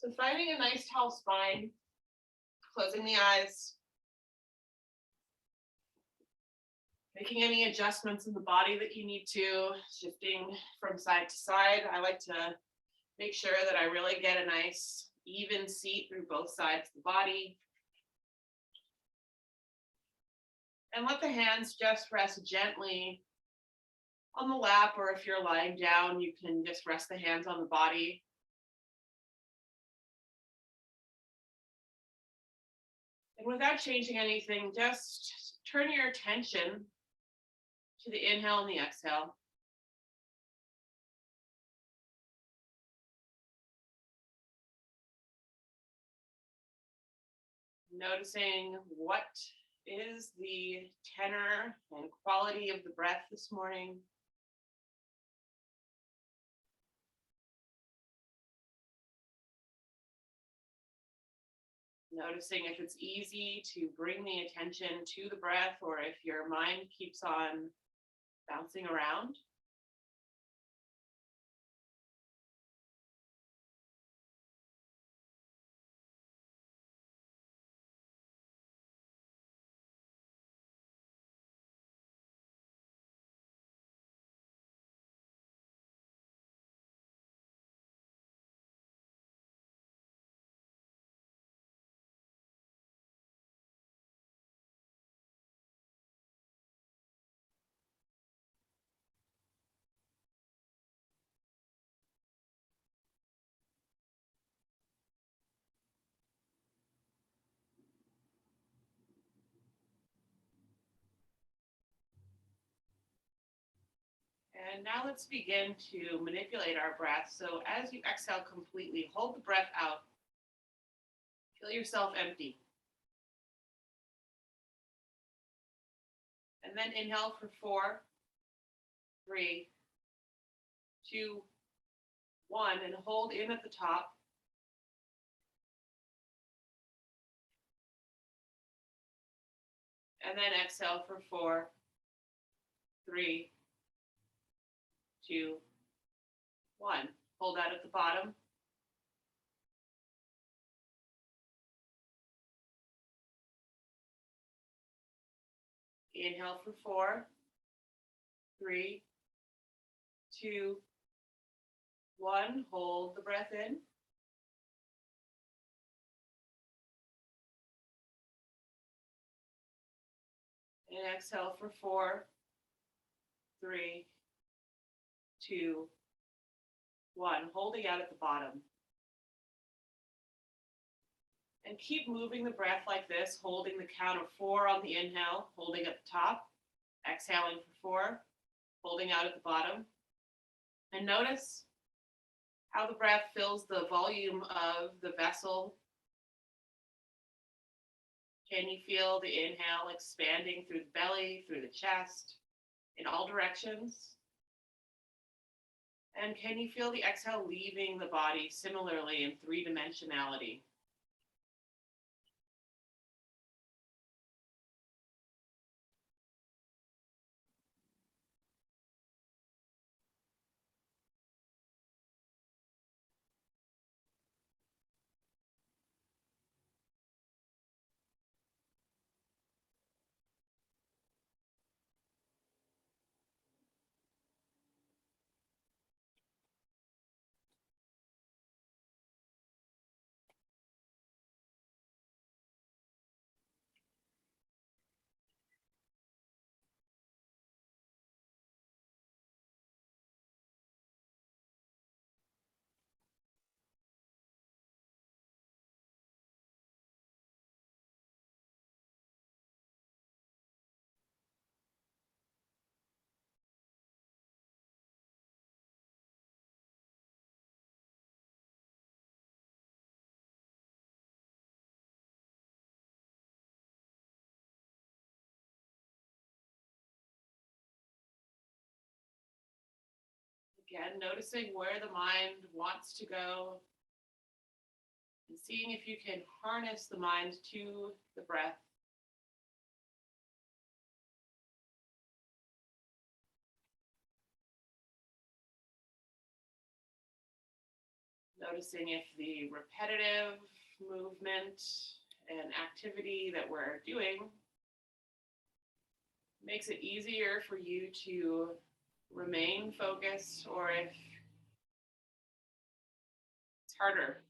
So finding a nice tall spine, closing the eyes, making any adjustments in the body that you need to, shifting from side to side. I like to make sure that I really get a nice even seat through both sides of the body. And let the hands just rest gently on the lap, or if you're lying down, you can just rest the hands on the body. And without changing anything, just turn your attention to the inhale and the exhale. Noticing what is the tenor and quality of the breath this morning. Noticing if it's easy to bring the attention to the breath or if your mind keeps on bouncing around. And now let's begin to manipulate our breath. So as you exhale completely, hold the breath out. Feel yourself empty. And then inhale for 4, 3, 2, 1, and hold in at the top. And then exhale for 4, 3, 2, 1. Hold out at the bottom. Inhale for 4, 3, 2, 1. Hold the breath in. And exhale for 4, 3, 2, 1. Holding out at the bottom. And keep moving the breath like this, holding the count of 4 on the inhale, holding at the top, exhaling for 4, holding out at the bottom. And notice how the breath fills the volume of the vessel. Can you feel the inhale expanding through the belly, through the chest, in all directions? And can you feel the exhale leaving the body similarly in 3-dimensionality? Again, noticing where the mind wants to go and seeing if you can harness the mind to the breath. Noticing if the repetitive movement and activity that we're doing makes it easier for you to remain focused, or if it's harder.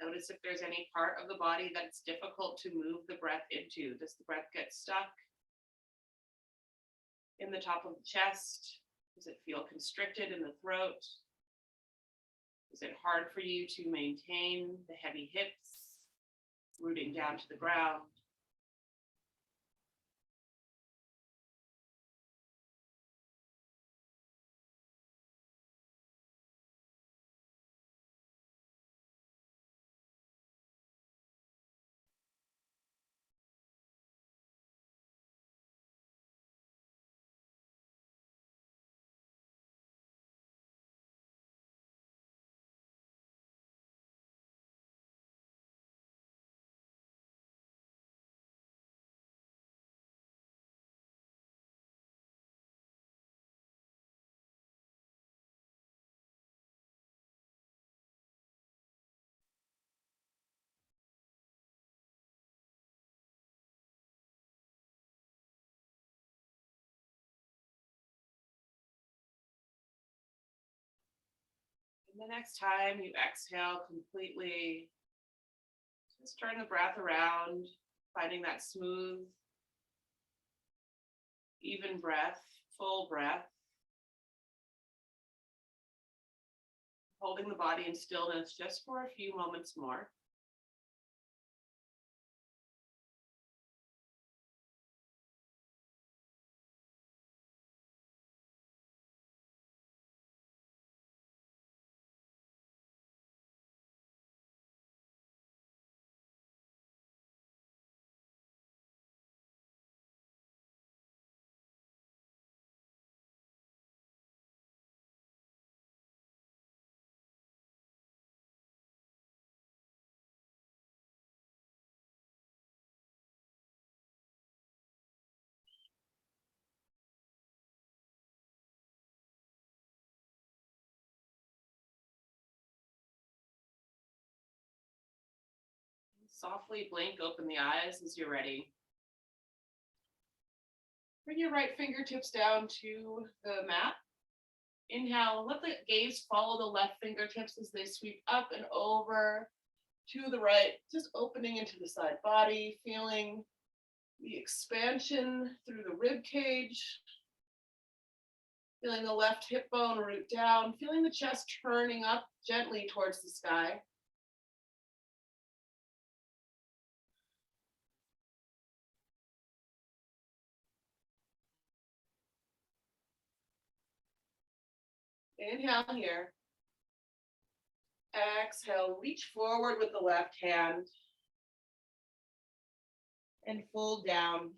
Notice if there's any part of the body that's difficult to move the breath into. Does the breath get stuck in the top of the chest? Does it feel constricted in the throat? Is it hard for you to maintain the heavy hips, rooting down to the ground? And the next time you exhale completely, just turn the breath around, finding that smooth, even breath, full breath, holding the body in stillness just for a few moments more. Softly blink open the eyes as you're ready. Bring your right fingertips down to the mat. Inhale, let the gaze follow the left fingertips as they sweep up and over to the right, just opening into the side body, feeling the expansion through the rib cage, feeling the left hip bone root down, feeling the chest turning up gently towards the sky. Inhale here. Exhale, reach forward with the left hand and fold down.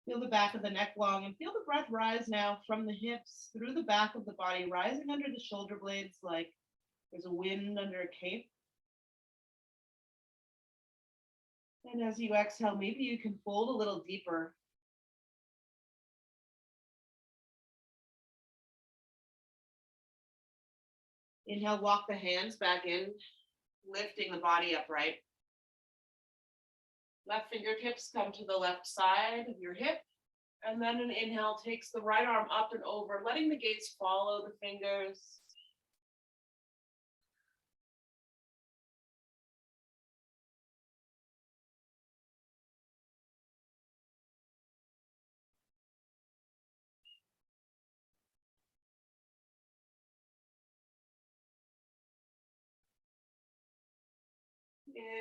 Feel the back of the neck long and feel the breath rise now from the hips through the back of the body, rising under the shoulder blades like there's a wind under a cape. And as you exhale, maybe you can fold a little deeper. Inhale, walk the hands back in, lifting the body upright. Left fingertips come to the left side of your hip. And then an inhale takes the right arm up and over, letting the gaze follow the fingers.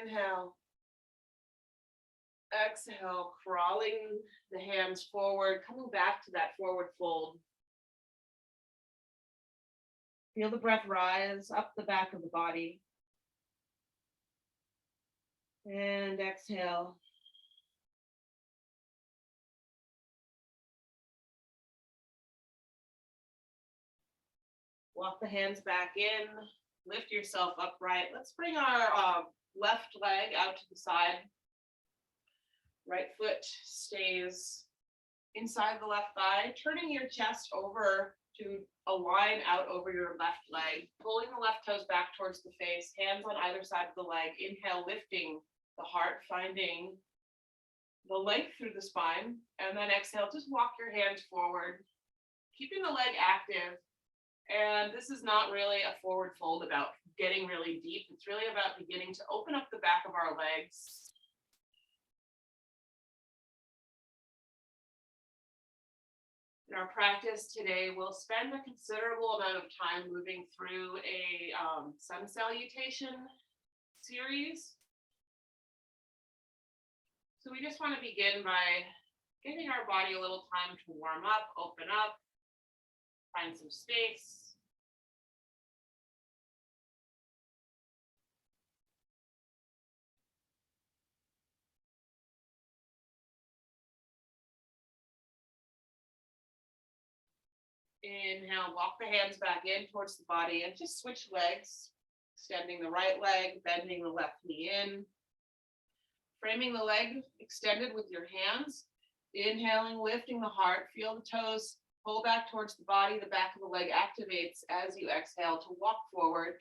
Inhale. Exhale, crawling the hands forward, coming back to that forward fold. Feel the breath rise up the back of the body. And exhale. Walk the hands back in. Lift yourself upright. Let's bring our left leg out to the side. Right foot stays inside the left thigh, turning your chest over to a line out over your left leg, pulling the left toes back towards the face, hands on either side of the leg. Inhale, lifting the heart, finding the length through the spine, and then exhale, just walk your hands forward, keeping the leg active. And this is not really a forward fold about getting really deep. It's really about beginning to open up the back of our legs. In our practice today, we'll spend a considerable amount of time moving through a sun salutation series. So we just want to begin by giving our body a little time to warm up, open up, find some space. Inhale, walk the hands back in towards the body and just switch legs, extending the right leg, bending the left knee in, framing the leg extended with your hands, inhaling, lifting the heart, feel the toes pull back towards the body, the back of the leg activates as you exhale to walk forward.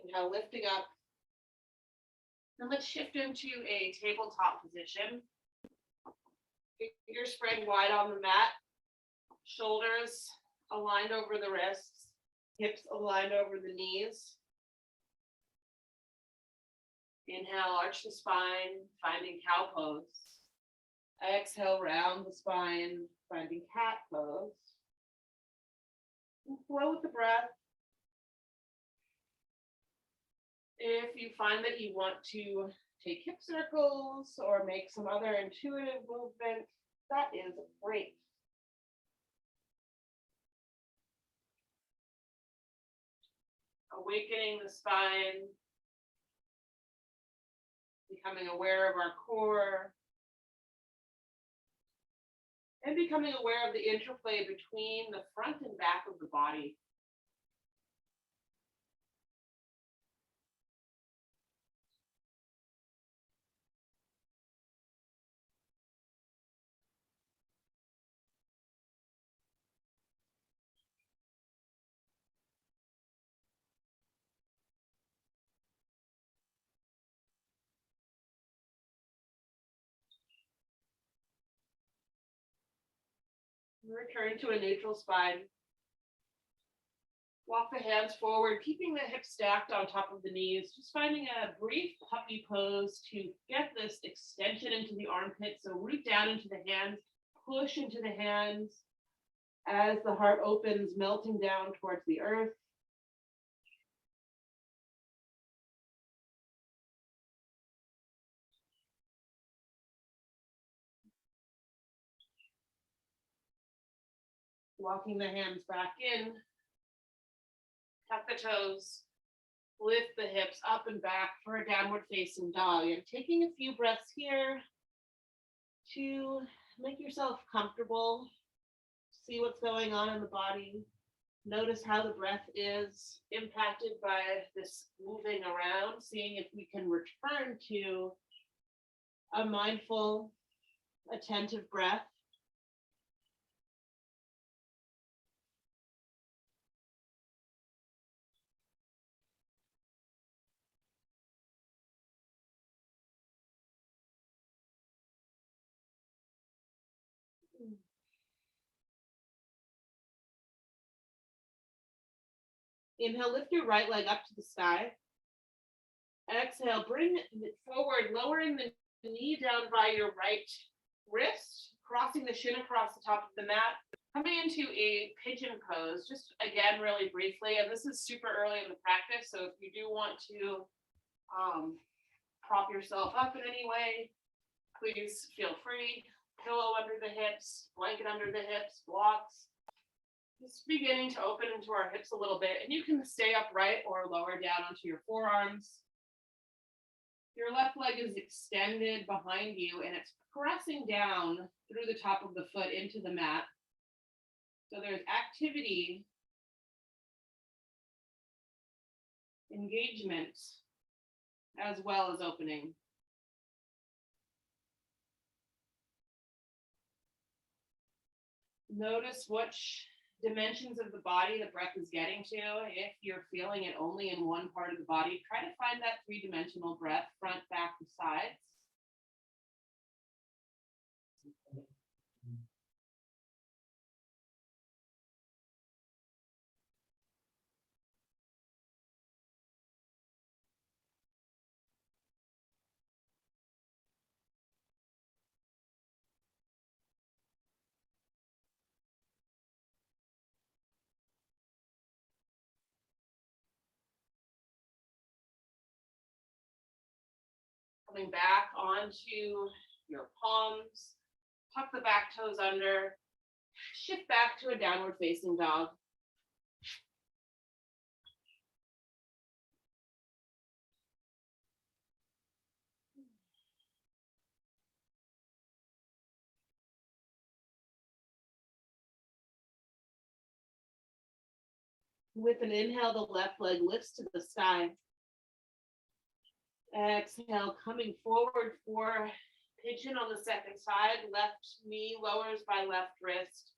Inhale, lifting up. Now let's shift into a tabletop position. Fingers spread wide on the mat, shoulders aligned over the wrists, hips aligned over the knees. Inhale, arch the spine, finding cow pose. Exhale, round the spine, finding cat pose. And flow with the breath. If you find that you want to take hip circles or make some other intuitive movement, that is great. Awakening the spine, becoming aware of our core, and becoming aware of the interplay between the front and back of the body. Return to a neutral spine. Walk the hands forward, keeping the hips stacked on top of the knees, just finding a brief puppy pose to get this extension into the armpit. So root down into the hands, push into the hands as the heart opens, melting down towards the earth. Walking the hands back in, tuck the toes, lift the hips up and back for a downward facing dog. And taking a few breaths here to make yourself comfortable, see what's going on in the body. Notice how the breath is impacted by this moving around, seeing if we can return to a mindful, attentive breath. Inhale, lift your right leg up to the sky. Exhale, bring it forward, lowering the knee down by your right wrist, crossing the shin across the top of the mat, coming into a pigeon pose, just again, really briefly. And this is super early in the practice, so if you do want to prop yourself up in any way, please feel free. Pillow under the hips, blanket under the hips, blocks. Just beginning to open into our hips a little bit, and you can stay upright or lower down onto your forearms. Your left leg is extended behind you and it's pressing down through the top of the foot into the mat. So there's activity, engagement, as well as opening. Notice which dimensions of the body the breath is getting to. If you're feeling it only in one part of the body, try to find that three-dimensional breath, front, back, and sides. Coming back onto your palms, tuck the back toes under, shift back to a downward facing dog. With an inhale, the left leg lifts to the sky. Exhale, coming forward for pigeon on the second side. Left knee lowers by left wrist.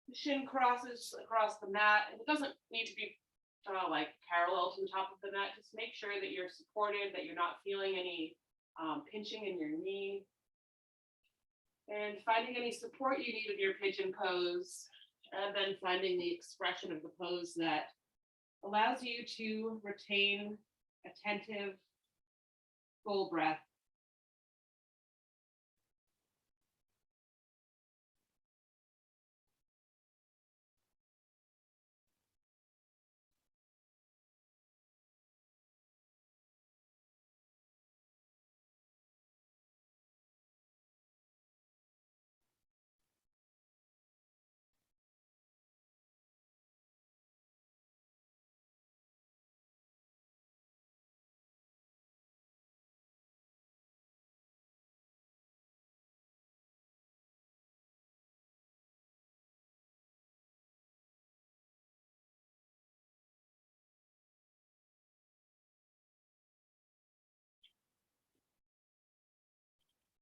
The shin crosses across the mat. It doesn't need to be like parallel to the top of the mat. Just make sure that you're supported, that you're not feeling any pinching in your knee. And finding any support you need in your pigeon pose, and then finding the expression of the pose that allows you to retain attentive, full breath.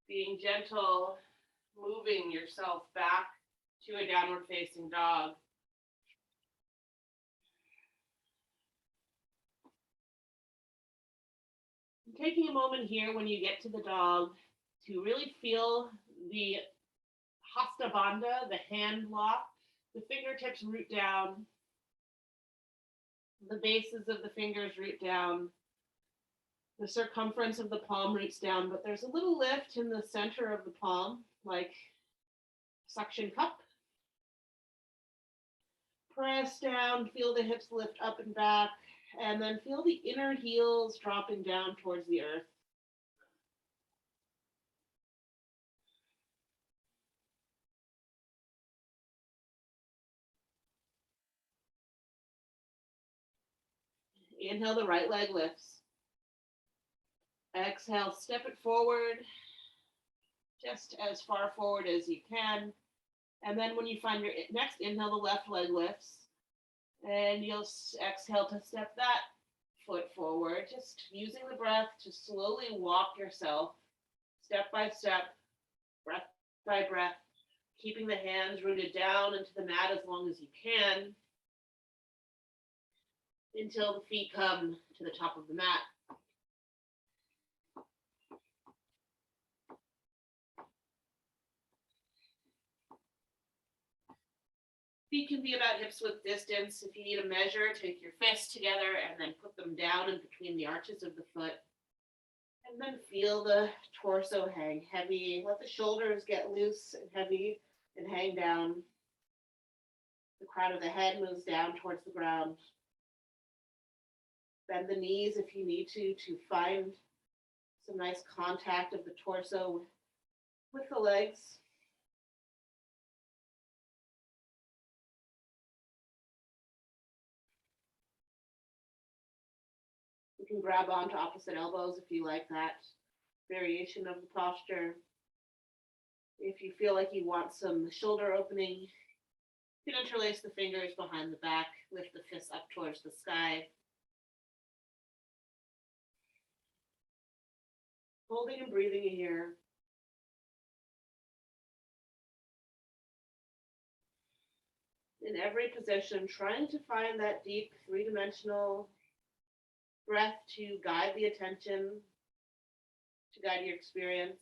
Being gentle, moving yourself back to a downward facing dog. Taking a moment here when you get to the dog to really feel the hasta bandha, the hand lock. The fingertips root down. The bases of the fingers root down. The circumference of the palm roots down, but there's a little lift in the center of the palm, like suction cup. Press down, feel the hips lift up and back, and then feel the inner heels dropping down towards the earth. Inhale, the right leg lifts. Exhale, step it forward, just as far forward as you can. And then when you find your next inhale, the left leg lifts. And you'll exhale to step that foot forward, just using the breath to slowly walk yourself step by step, breath by breath, keeping the hands rooted down into the mat as long as you can until the feet come to the top of the mat. Feet can be about hips width distance. If you need a measure, take your fists together and then put them down in between the arches of the foot. And then feel the torso hang heavy. Let the shoulders get loose and heavy and hang down. The crown of the head moves down towards the ground. Bend the knees if you need to find some nice contact of the torso with the legs. You can grab onto opposite elbows if you like that variation of the posture. If you feel like you want some shoulder opening, you can interlace the fingers behind the back, lift the fists up towards the sky. Holding and breathing here. In every position, trying to find that deep three-dimensional breath to guide the attention, to guide your experience.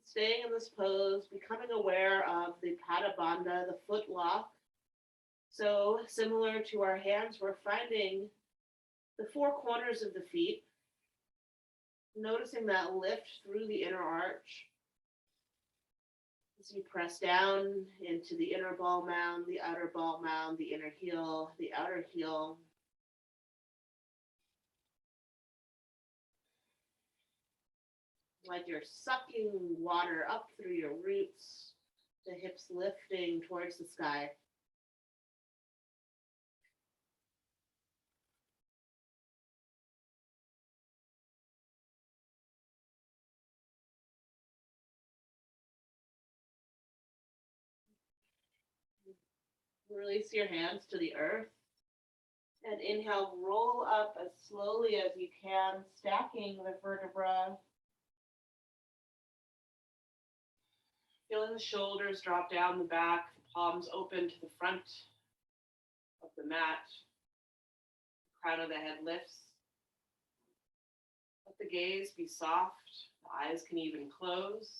Staying in this pose, becoming aware of the Pada Bandha, the foot lock. So similar to our hands, we're finding the four corners of the feet, noticing that lift through the inner arch. As you press down into the inner ball mound, the outer ball mound, the inner heel, the outer heel. Like you're sucking water up through your roots, the hips lifting towards the sky. Release your hands to the earth. And inhale, roll up as slowly as you can, stacking the vertebra. Feeling the shoulders drop down the back, the palms open to the front of the mat. The crown of the head lifts. Let the gaze be soft. The eyes can even close.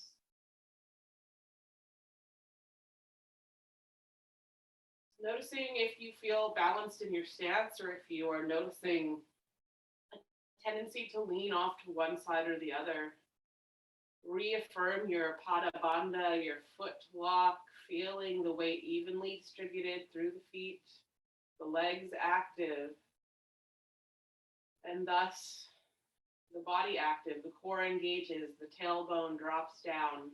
Noticing if you feel balanced in your stance or if you are noticing a tendency to lean off to one side or the other. Reaffirm your Pada Bandha, your foot lock, feeling the weight evenly distributed through the feet, the legs active, and thus the body active, the core engages, the tailbone drops down,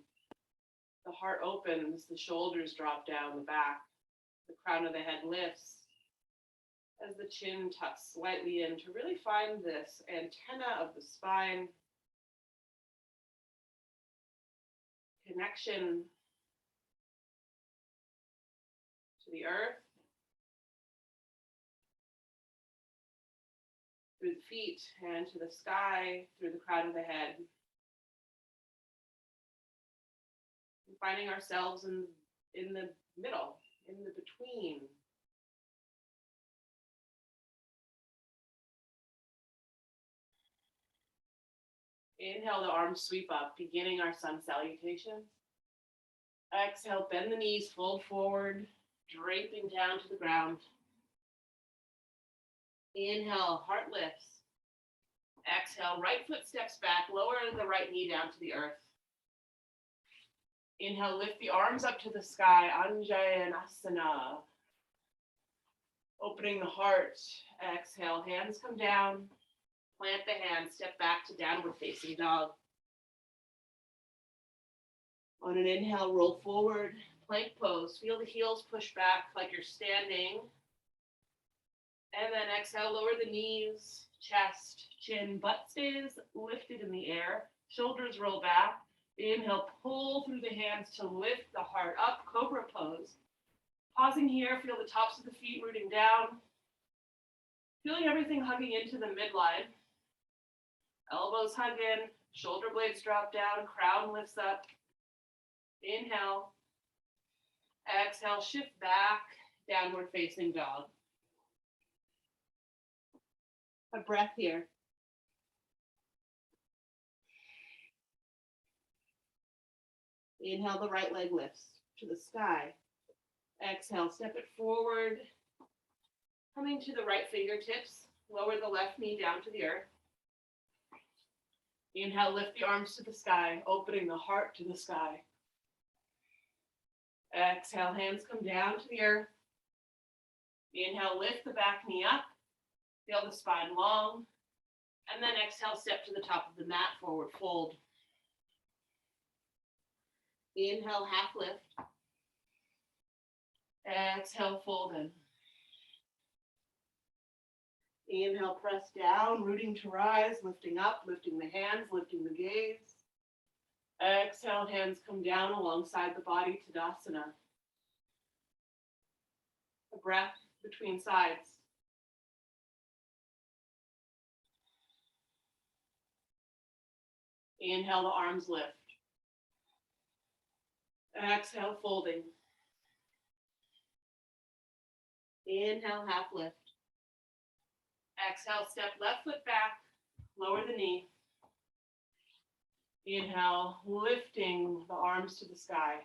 the heart opens, the shoulders drop down the back, the crown of the head lifts as the chin tucks slightly in to really find this antenna of the spine, connection to the earth, through the feet and to the sky, through the crown of the head. And finding ourselves in the middle, in the between. Inhale, the arms sweep up, beginning our sun salutation. Exhale, bend the knees, fold forward, draping down to the ground. Inhale, heart lifts. Exhale, right foot steps back, lower the right knee down to the earth. Inhale, lift the arms up to the sky, Anjayanasana. Opening the heart. Exhale, hands come down. Plant the hands, step back to downward facing dog. On an inhale, roll forward, plank pose. Feel the heels push back like you're standing. And then exhale, lower the knees, chest, chin, butt stays lifted in the air. Shoulders roll back. Inhale, pull through the hands to lift the heart up, cobra pose. Pausing here, feel the tops of the feet rooting down. Feeling everything hugging into the midline. Elbows hug in, shoulder blades drop down, crown lifts up. Inhale. Exhale, shift back, downward facing dog. A breath here. Inhale, the right leg lifts to the sky. Exhale, step it forward. Coming to the right fingertips, lower the left knee down to the earth. Inhale, lift the arms to the sky, opening the heart to the sky. Exhale, hands come down to the earth. Inhale, lift the back knee up. Feel the spine long. And then exhale, step to the top of the mat, forward fold. Inhale, half lift. Exhale, fold in. Inhale, press down, rooting to rise, lifting up, lifting the hands, lifting the gaze. Exhale, hands come down alongside the body, Tadasana. A breath between sides. Inhale, the arms lift. Exhale, folding. Inhale, half lift. Exhale, step left foot back, lower the knee. Inhale, lifting the arms to the sky.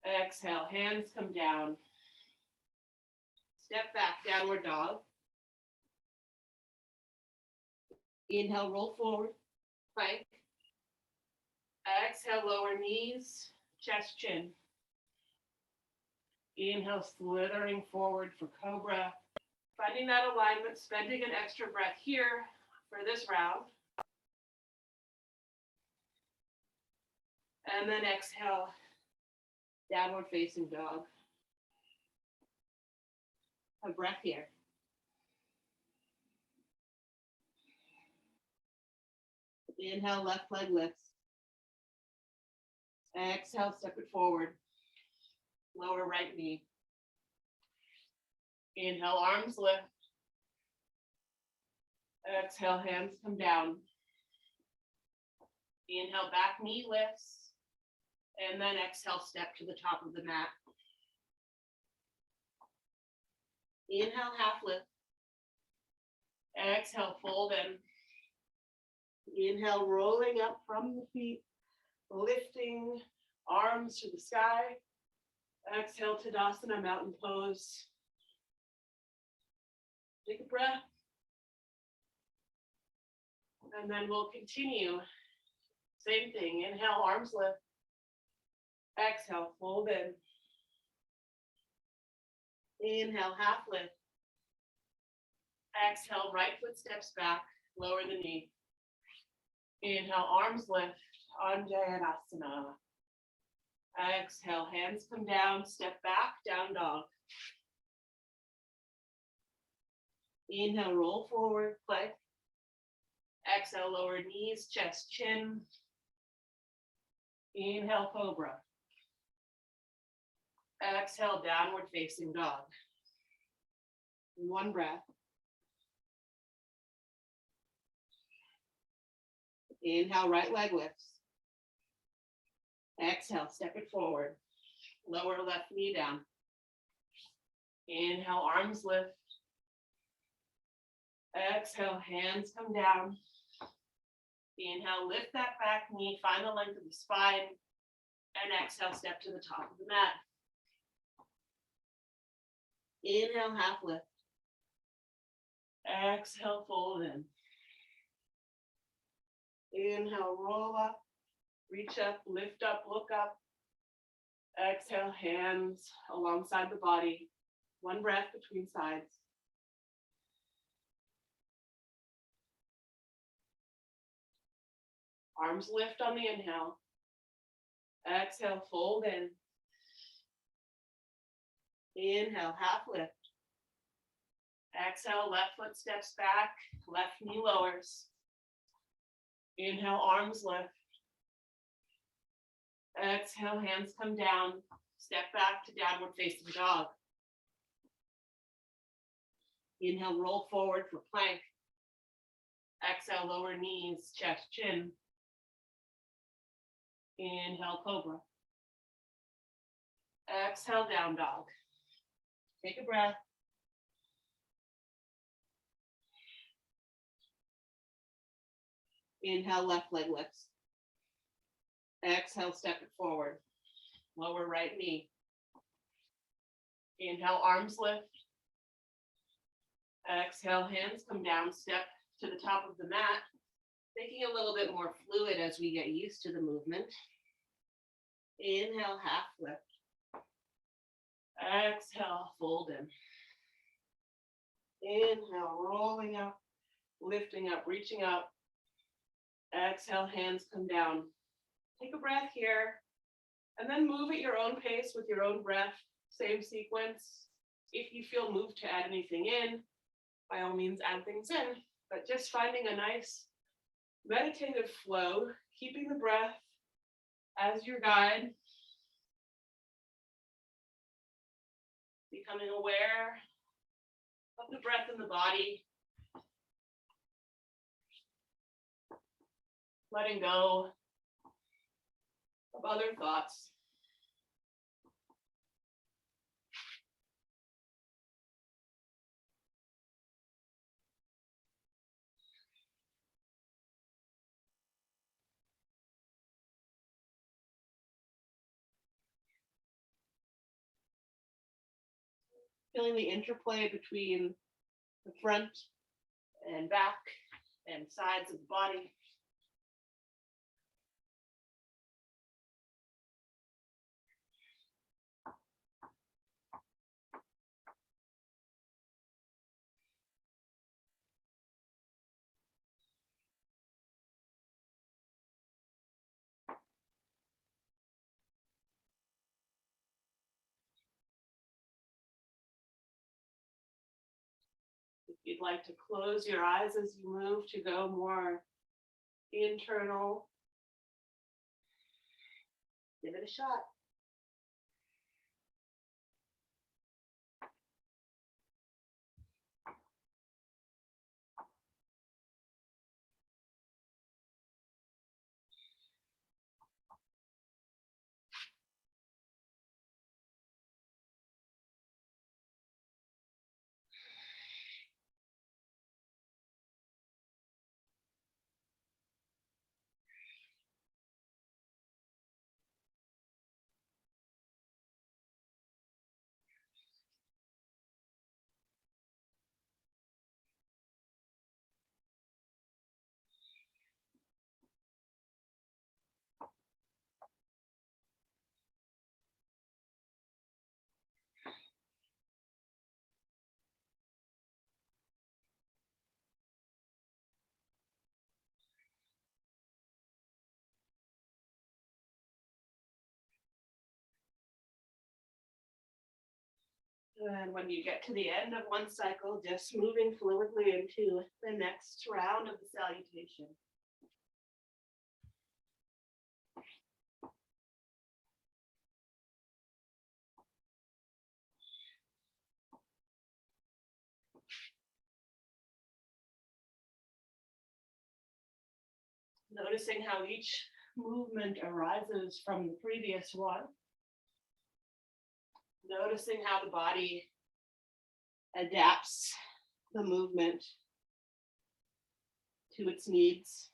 Exhale, hands come down. Step back, downward dog. Inhale, roll forward, plank. Exhale, lower knees, chest, chin. Inhale, slithering forward for cobra. Finding that alignment, spending an extra breath here for this round. And then exhale, downward facing dog. A breath here. Inhale, left leg lifts. Exhale, step it forward. Lower right knee. Inhale, arms lift. Exhale, hands come down. Inhale, back knee lifts. And then exhale, step to the top of the mat. Inhale, half lift. Exhale, fold in. Inhale, rolling up from the feet, lifting arms to the sky. Exhale, Tadasana, mountain pose. Take a breath. And then we'll continue. Same thing. Inhale, arms lift. Exhale, fold in. Inhale, half lift. Exhale, right foot steps back, lower the knee. Inhale, arms lift, Anjayanasana. Exhale, hands come down, step back, down dog. Inhale, roll forward, plank. Exhale, lower knees, chest, chin. Inhale, cobra. Exhale, downward facing dog. One breath. Inhale, right leg lifts. Exhale, step it forward. Lower left knee down. Inhale, arms lift. Exhale, hands come down. Inhale, lift that back knee, find the length of the spine. And exhale, step to the top of the mat. Inhale, half lift. Exhale, fold in. Inhale, roll up, reach up, lift up, look up. Exhale, hands alongside the body. One breath between sides. Arms lift on the inhale. Exhale, fold in. Inhale, half lift. Exhale, left foot steps back, left knee lowers. Inhale, arms lift. Exhale, hands come down. Step back to downward facing dog. Inhale, roll forward for plank. Exhale, lower knees, chest, chin. Inhale, cobra. Exhale, down dog. Take a breath. Inhale, left leg lifts. Exhale, step it forward. Lower right knee. Inhale, arms lift. Exhale, hands come down, step to the top of the mat, making it a little bit more fluid as we get used to the movement. Inhale, half lift. Exhale, fold in. Inhale, rolling up, lifting up, reaching up. Exhale, hands come down. Take a breath here, and then move at your own pace with your own breath. Same sequence. If you feel moved to add anything in, by all means add things in, but just finding a nice meditative flow, keeping the breath as your guide, becoming aware of the breath in the body, letting go of other thoughts. Feeling the interplay between the front and back and sides of the body. If you'd like to close your eyes as you move to go more internal, give it a shot. And when you get to the end of one cycle, just moving fluidly into the next round of the salutation. Noticing how each movement arises from the previous one. Noticing how the body adapts the movement to its needs.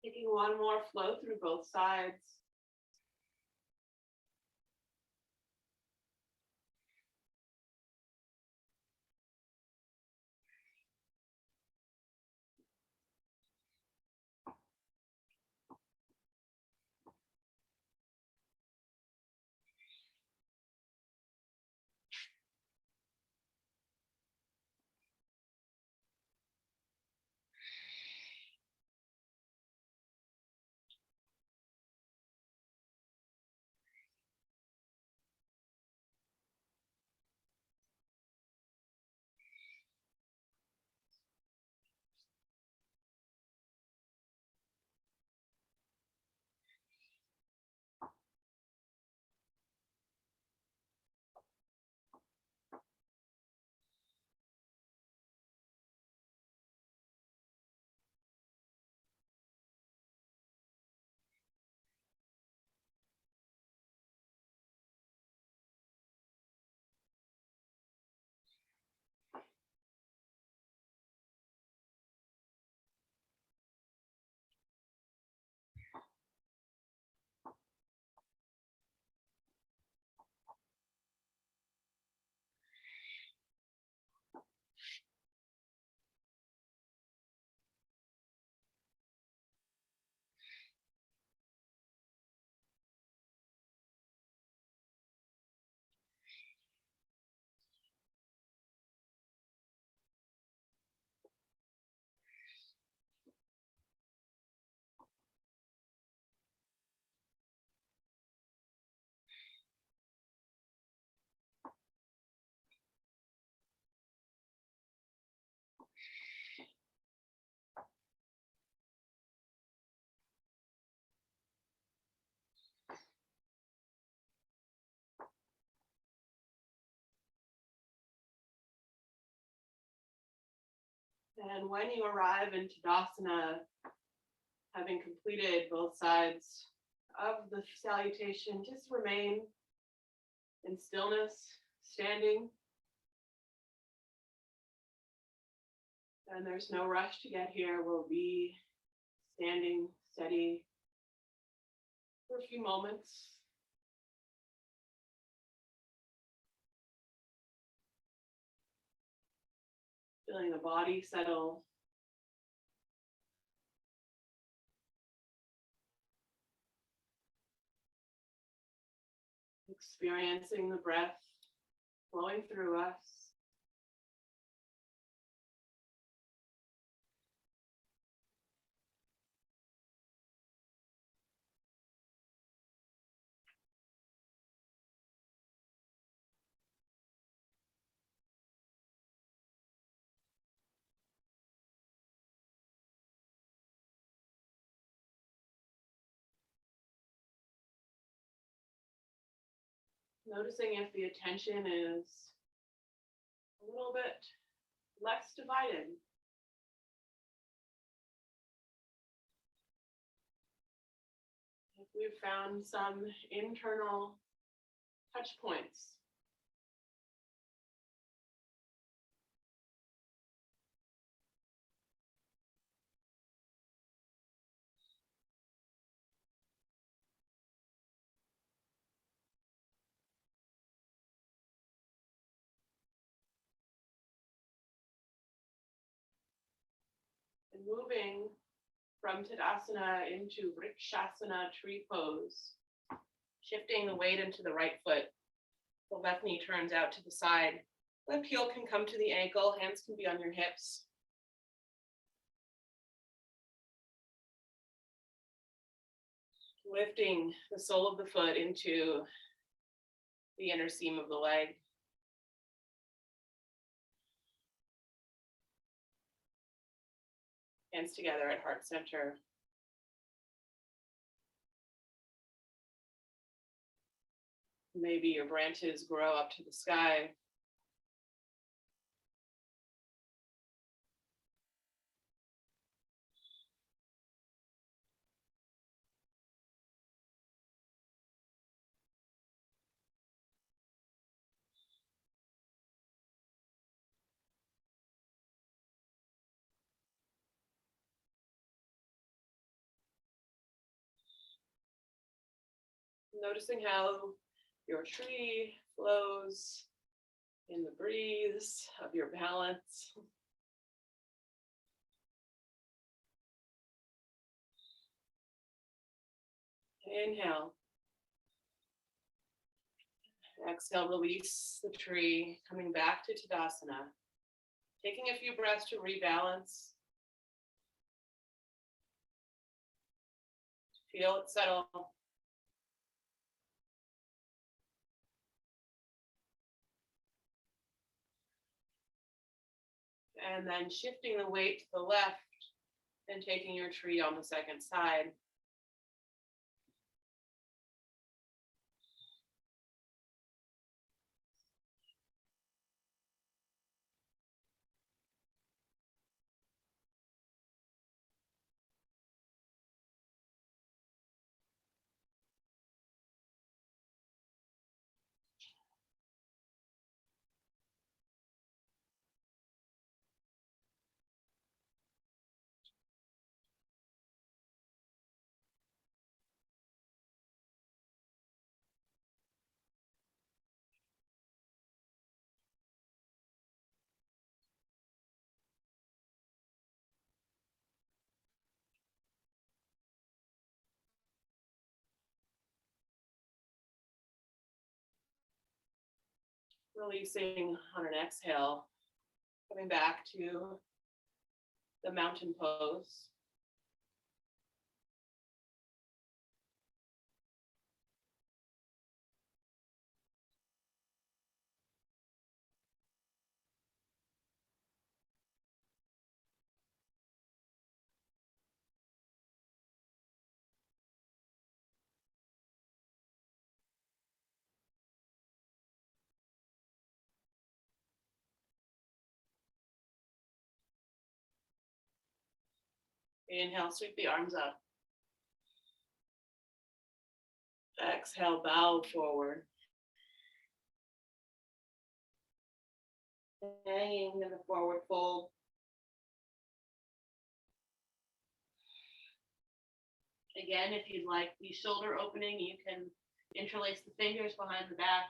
Taking one more flow through both sides. And when you arrive in Tadasana, having completed both sides of the salutation, just remain in stillness, standing. And there's no rush to get here. We'll be standing steady for a few moments. Feeling the body settle. Experiencing the breath flowing through us. Noticing if the attention is a little bit less divided. If we've found some internal touch points. And moving from Tadasana into Vrikshasana tree pose, shifting the weight into the right foot. The left knee turns out to the side. Left heel can come to the ankle, hands can be on your hips. Lifting the sole of the foot into the inner seam of the leg. Hands together at heart center. Maybe your branches grow up to the sky. Noticing how your tree flows in the breeze of your balance. Inhale. Exhale, release the tree, coming back to Tadasana. Taking a few breaths to rebalance. Feel it settle. And then shifting the weight to the left and taking your tree on the second side. Releasing on an exhale, coming back to the mountain pose. Inhale, sweep the arms up. Exhale, bow forward. Hanging in the forward fold. Again, if you'd like the shoulder opening, you can interlace the fingers behind the back.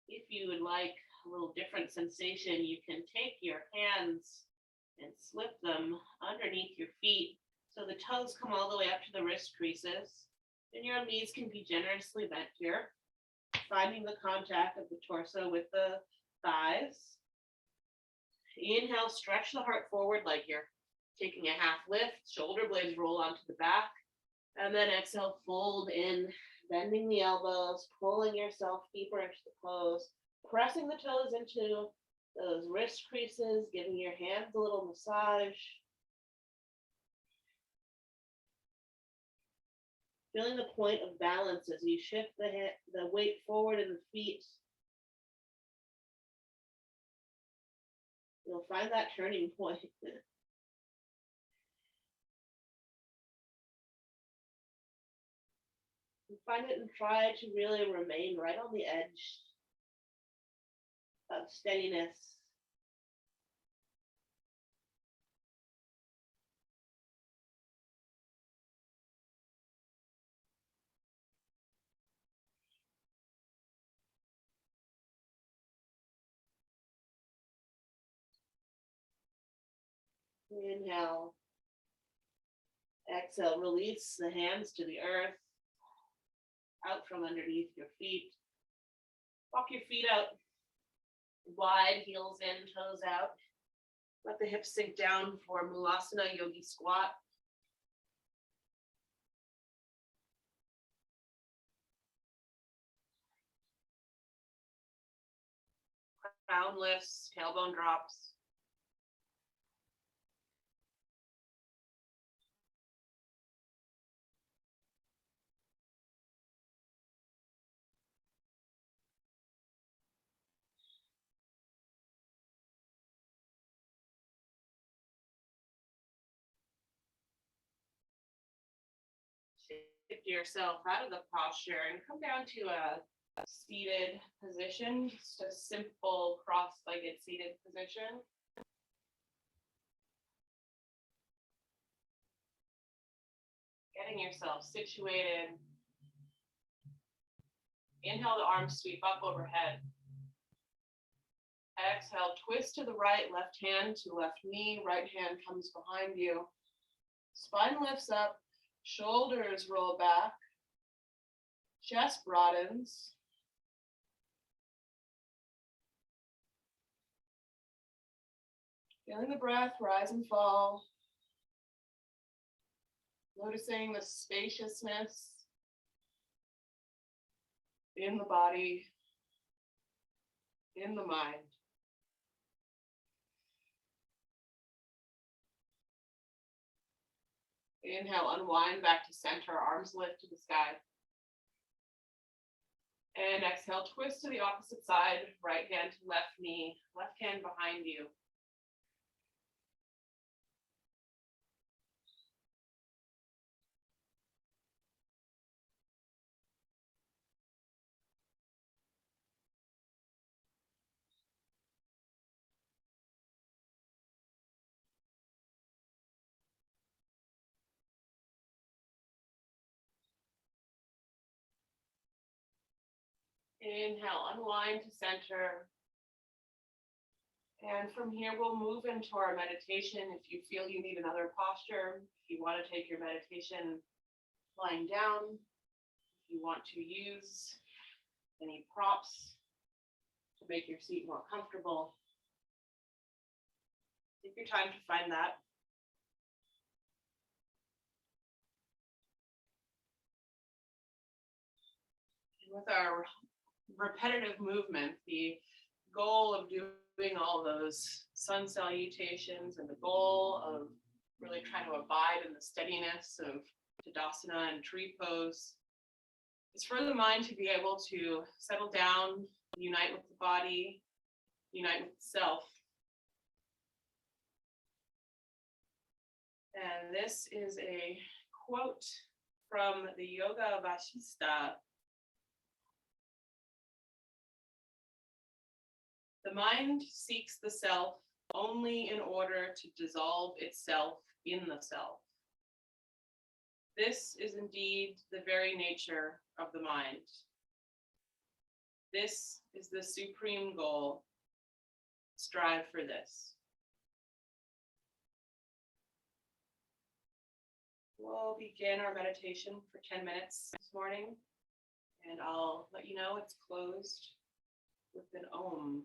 If you would like a little different sensation, you can take your hands and slip them underneath your feet so the toes come all the way up to the wrist creases. And your knees can be generously bent here, finding the contact of the torso with the thighs. Inhale, stretch the heart forward like you're taking a half lift, shoulder blades roll onto the back. And then exhale, fold in, bending the elbows, pulling yourself deeper into the pose, pressing the toes into those wrist creases, giving your hands a little massage. Feeling the point of balance as you shift the weight forward in the feet. You'll find that turning point. Find it and try to really remain right on the edge of steadiness. Inhale. Exhale, release the hands to the earth, out from underneath your feet. Walk your feet out wide, heels in, toes out. Let the hips sink down for Mulasana Yogi Squat. Crown lifts, tailbone drops. Shift yourself out of the posture and come down to a seated position, just a simple cross-legged seated position. Getting yourself situated. Inhale, the arms sweep up overhead. Exhale, twist to the right, left hand to left knee, right hand comes behind you. Spine lifts up, shoulders roll back, chest broadens. Feeling the breath rise and fall. Noticing the spaciousness in the body, in the mind. Inhale, unwind back to center, arms lift to the sky. And exhale, twist to the opposite side, right hand to left knee, left hand behind you. Inhale, unwind to center. And from here, we'll move into our meditation. If you feel you need another posture, if you want to take your meditation lying down, if you want to use any props to make your seat more comfortable, take your time to find that. And with our repetitive movement, the goal of doing all those sun salutations and the goal of really trying to abide in the steadiness of Tadasana and tree pose is for the mind to be able to settle down, unite with the body, unite with self. And this is a quote from the Yoga Vasistha. The mind seeks the self only in order to dissolve itself in the self. This is indeed the very nature of the mind. This is the supreme goal. Strive for this. We'll begin our meditation for 10 minutes this morning, and I'll let you know it's closed with an Om.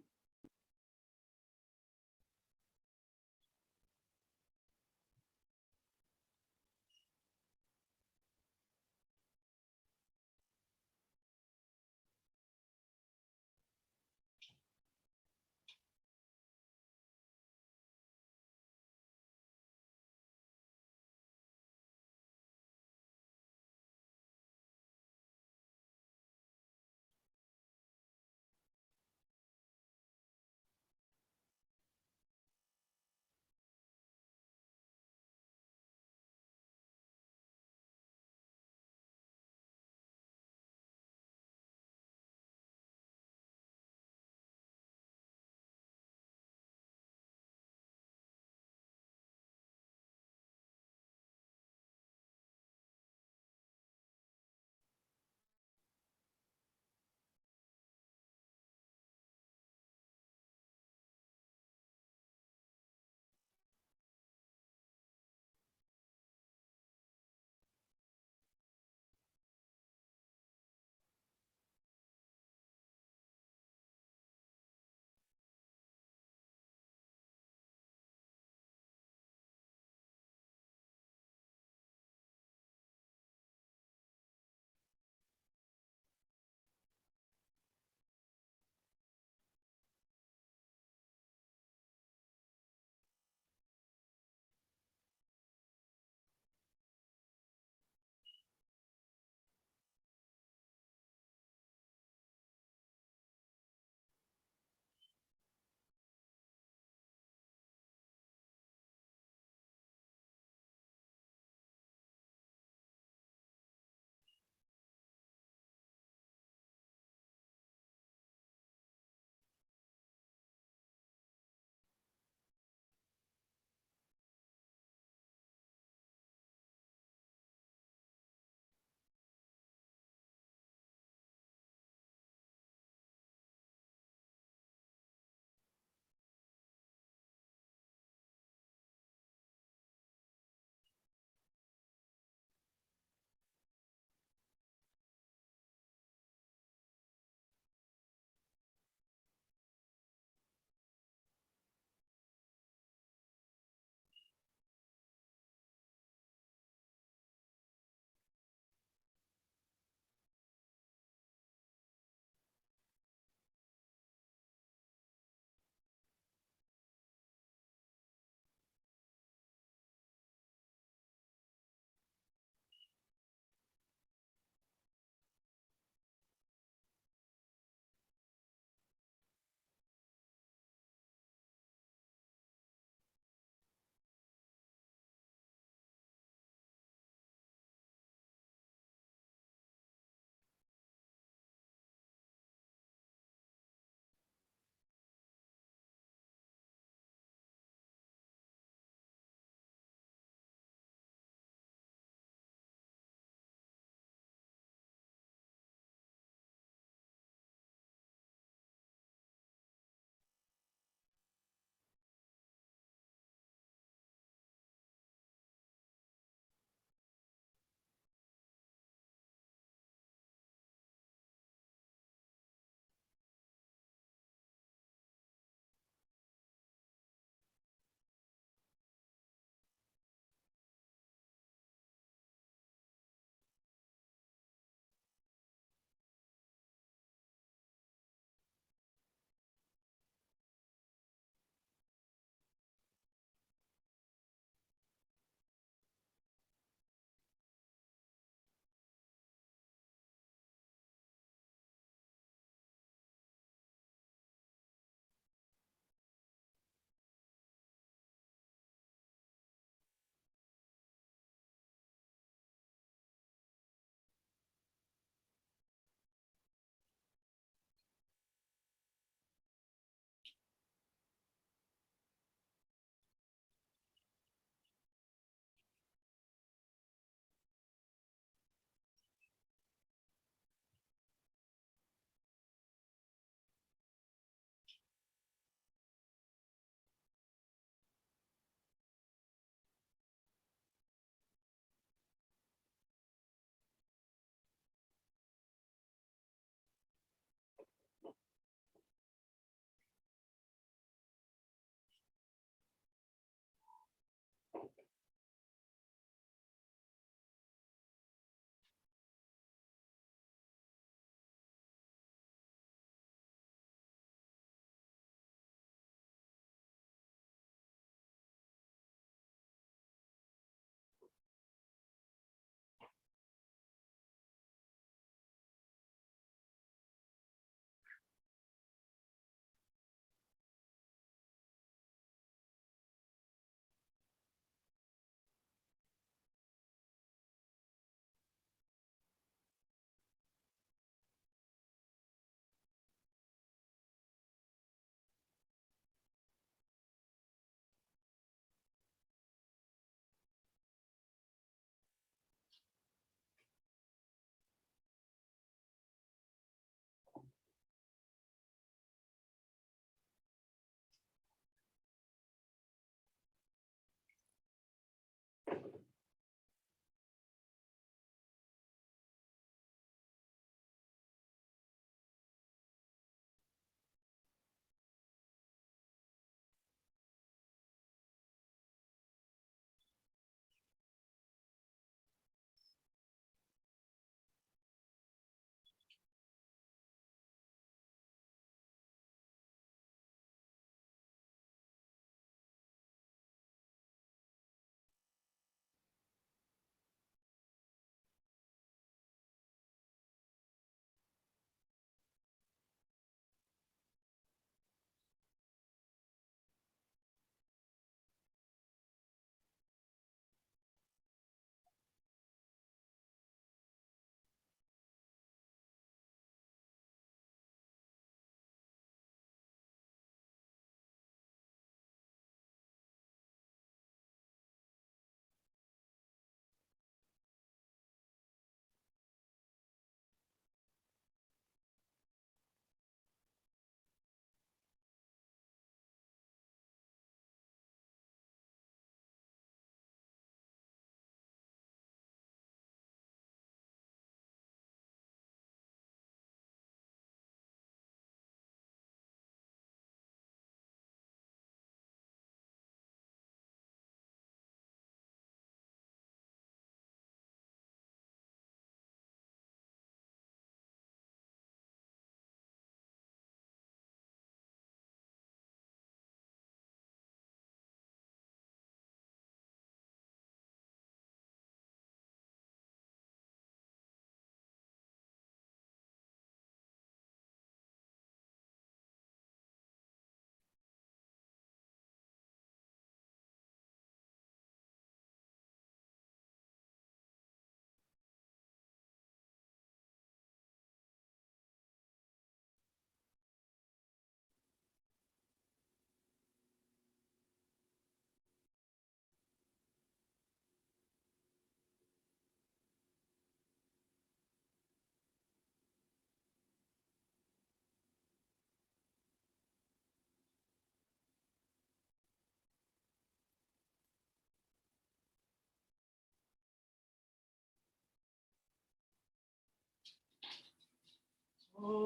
Blinking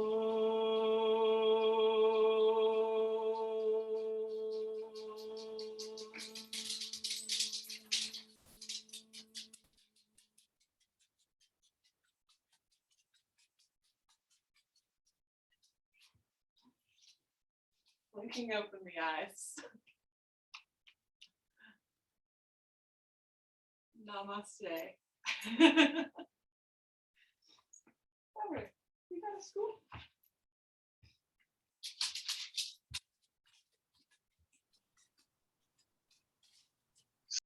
open the eyes. Namaste. Robert, you got a school?